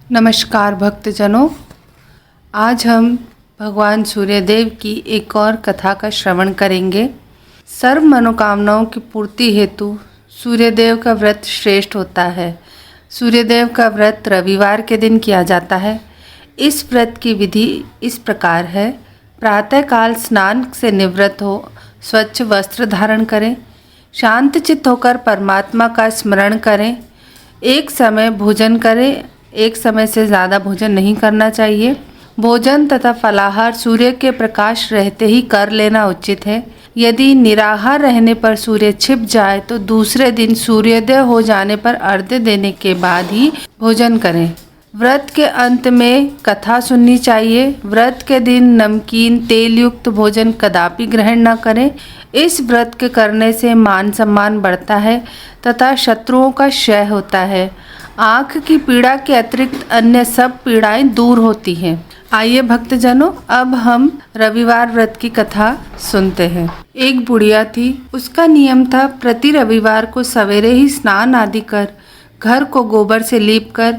नमस्कार भक्तजनों, आज हम भगवान सूर्यदेव की एक और कथा का श्रवण करेंगे। सर्व मनोकामनाओं की पूर्ति हेतु सूर्यदेव का व्रत श्रेष्ठ होता है। सूर्यदेव का व्रत रविवार के दिन किया जाता है। इस व्रत की विधि इस प्रकार है। प्रातःकाल स्नान से निवृत्त हो स्वच्छ वस्त्र धारण करें, शांत चित्त होकर परमात्मा का स्मरण करें, एक समय भोजन करें। एक समय से ज़्यादा भोजन नहीं करना चाहिए। भोजन तथा फलाहार सूर्य के प्रकाश रहते ही कर लेना उचित है। यदि निराहार रहने पर सूर्य छिप जाए तो दूसरे दिन सूर्योदय हो जाने पर अर्घ्य देने के बाद ही भोजन करें। व्रत के अंत में कथा सुननी चाहिए। व्रत के दिन नमकीन तेल युक्त भोजन कदापि ग्रहण न करें। इस व्रत के करने से मान सम्मान बढ़ता है तथा शत्रुओं का क्षय होता है। आँख की पीड़ा के अतिरिक्त अन्य सब पीड़ाएं दूर होती हैं। आइए भक्तजनों, अब हम रविवार व्रत की कथा सुनते हैं। एक बुढ़िया थी। उसका नियम था प्रति रविवार को सवेरे ही स्नान आदि कर, घर को गोबर से लीप कर,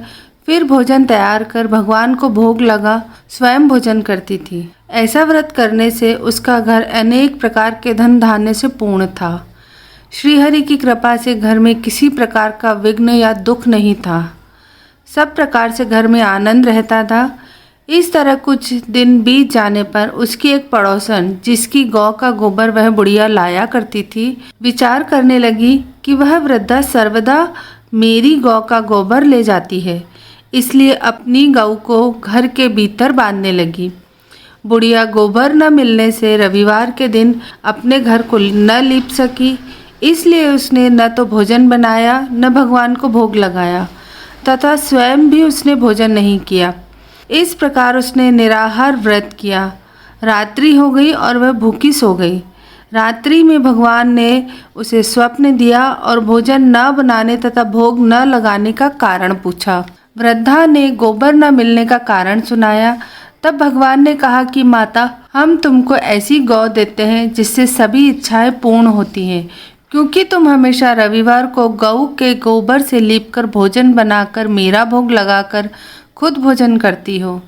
फिर भोजन तैयार कर भगवान को भोग लगा स्वयं भोजन करती थी। ऐसा व्रत करने से उसका घर अनेक प्रकार के धन धान्य से पूर्ण था। श्रीहरि की कृपा से घर में किसी प्रकार का विघ्न या दुख नहीं था। सब प्रकार से घर में आनंद रहता था। इस तरह कुछ दिन बीत जाने पर उसकी एक पड़ोसन, जिसकी गौ का गोबर वह बुढ़िया लाया करती थी, विचार करने लगी कि वह वृद्धा सर्वदा मेरी गौ का गोबर ले जाती है, इसलिए अपनी गौ को घर के भीतर बांधने लगी। बुढ़िया गोबर न मिलने से रविवार के दिन अपने घर को न लीप सकी, इसलिए उसने न तो भोजन बनाया न भगवान को भोग लगाया तथा स्वयं भी उसने भोजन नहीं किया। इस प्रकार उसने निराहार व्रत किया। रात्रि हो गई और वह भूखी सो गई। रात्रि में भगवान ने उसे स्वप्न दिया और भोजन न बनाने तथा भोग न लगाने का कारण पूछा। वृद्धा ने गोबर न मिलने का कारण सुनाया। तब भगवान ने कहा कि माता, हम तुमको ऐसी गौ देते हैं जिससे सभी इच्छाएं पूर्ण होती हैं, क्योंकि तुम हमेशा रविवार को गऊ के गोबर से लीपकर भोजन बनाकर मेरा भोग लगाकर खुद भोजन करती हो।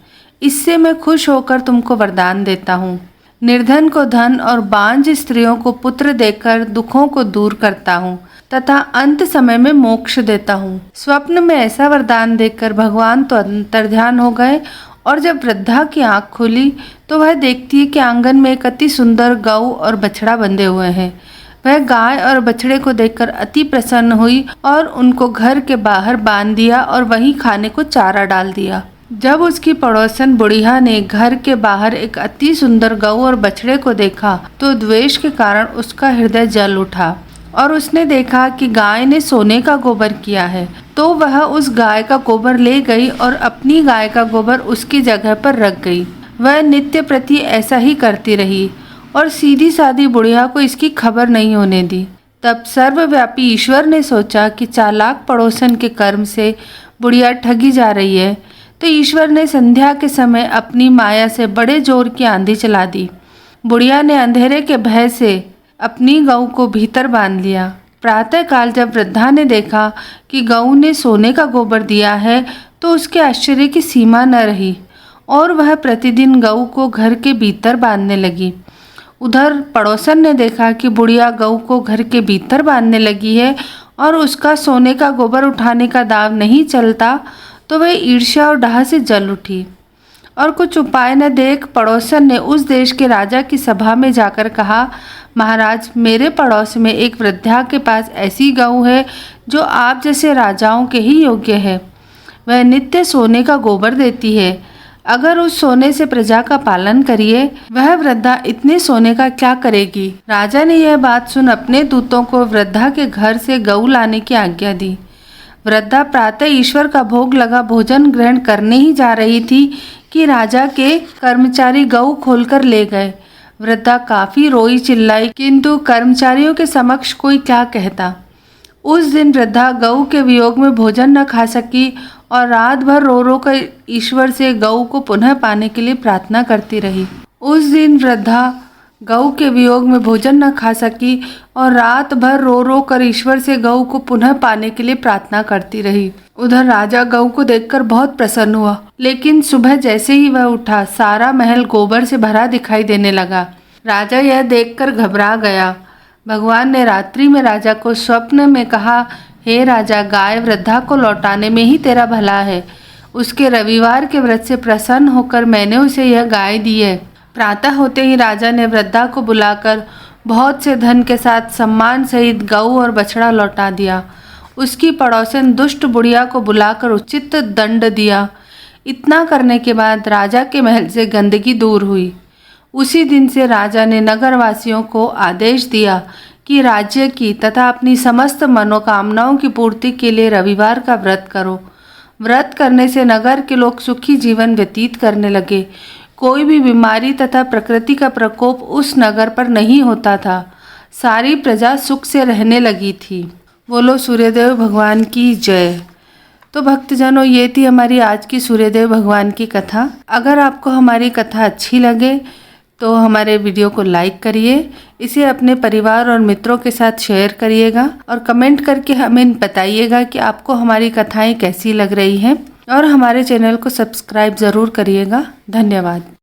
इससे मैं खुश होकर तुमको वरदान देता हूँ। निर्धन को धन और बांझ स्त्रियों को पुत्र देकर दुखों को दूर करता हूँ तथा अंत समय में मोक्ष देता हूँ। स्वप्न में ऐसा वरदान देखकर भगवान तो अंतर्ध्यान हो गए और जब वृद्धा की आँख खुली तो वह देखती है कि आंगन में एक अति सुंदर गऊ और बछड़ा बंधे हुए हैं। वह गाय और बछड़े को देखकर अति प्रसन्न हुई और उनको घर के बाहर बांध दिया और वहीं खाने को चारा डाल दिया। जब उसकी पड़ोसन बुढ़िया ने घर के बाहर एक अति सुंदर गऊ और बछड़े को देखा तो द्वेष के कारण उसका हृदय जल उठा और उसने देखा कि गाय ने सोने का गोबर किया है, तो वह उस गाय का गोबर ले गई और अपनी गाय का गोबर उसकी जगह पर रख गई। वह नित्य प्रति ऐसा ही करती रही और सीधी सादी बुढ़िया को इसकी खबर नहीं होने दी। तब सर्वव्यापी ईश्वर ने सोचा कि चालाक पड़ोसन के कर्म से बुढ़िया ठगी जा रही है, तो ईश्वर ने संध्या के समय अपनी माया से बड़े जोर की आंधी चला दी। बुढ़िया ने अंधेरे के भय से अपनी गऊ को भीतर बांध लिया। प्रातःकाल जब वृद्धा ने देखा कि गऊ ने सोने का गोबर दिया है तो उसके आश्चर्य की सीमा न रही और वह प्रतिदिन गऊ को घर के भीतर बांधने लगी। उधर पड़ोसन ने देखा कि बुढ़िया गऊ को घर के भीतर बांधने लगी है और उसका सोने का गोबर उठाने का दाव नहीं चलता, तो वह ईर्ष्या और डाह से जल उठी और कुछ उपाय न देख पड़ोसन ने उस देश के राजा की सभा में जाकर कहा, महाराज, मेरे पड़ोस में एक वृद्धा के पास ऐसी गऊ है जो आप जैसे राजाओं के ही योग्य है। वह नित्य सोने का गोबर देती है। अगर उस सोने से प्रजा का पालन करिए। वह वृद्धा इतने सोने का क्या करेगी। राजा ने यह बात सुन अपने दूतों को वृद्धा के घर से गऊ लाने की आज्ञा दी। वृद्धा प्रातः ईश्वर का भोग लगा भोजन ग्रहण करने ही जा रही थी कि राजा के कर्मचारी गऊ खोलकर ले गए। वृद्धा काफी रोई चिल्लाई, किंतु कर्मचारियों के समक्ष कोई क्या कहता। उस दिन वृद्धा गऊ के वियोग में भोजन न खा सकी और रात भर रो रो कर ईश्वर से गऊ को पुनः पाने के लिए प्रार्थना करती रही। उस दिन वृद्धा गऊ के वियोग में भोजन न खा सकी और रात भर रो रो कर ईश्वर से गऊ को पुनः पाने के लिए प्रार्थना करती रही। उधर राजा गऊ को देखकर बहुत प्रसन्न हुआ, लेकिन सुबह जैसे ही वह उठा सारा महल गोबर से भरा दिखाई देने लगा। राजा यह देखकर घबरा गया। भगवान ने रात्रि में राजा को स्वप्न में कहा, हे राजा, गाय वृद्धा को लौटाने में ही तेरा भला है। उसके रविवार के व्रत से प्रसन्न होकर मैंने उसे यह गाय दी है। प्रातः होते ही राजा ने वृद्धा को बुलाकर बहुत से धन के साथ सम्मान सहित गऊ और बछड़ा लौटा दिया। उसकी पड़ोसन दुष्ट बुढ़िया को बुलाकर उचित दंड दिया। इतना करने के बाद राजा के महल से गंदगी दूर हुई। उसी दिन से राजा ने नगरवासियों को आदेश दिया कि राज्य की तथा अपनी समस्त मनोकामनाओं की पूर्ति के लिए रविवार का व्रत करो। व्रत करने से नगर के लोग सुखी जीवन व्यतीत करने लगे। कोई भी बीमारी तथा प्रकृति का प्रकोप उस नगर पर नहीं होता था। सारी प्रजा सुख से रहने लगी थी। बोलो सूर्यदेव भगवान की जय। तो भक्तजनों, ये थी हमारी आज की सूर्यदेव भगवान की कथा। अगर आपको हमारी कथा अच्छी लगे तो हमारे वीडियो को लाइक करिए, इसे अपने परिवार और मित्रों के साथ शेयर करिएगा और कमेंट करके हमें बताइएगा कि आपको हमारी कथाएं कैसी लग रही हैं और हमारे चैनल को सब्सक्राइब ज़रूर करिएगा। धन्यवाद।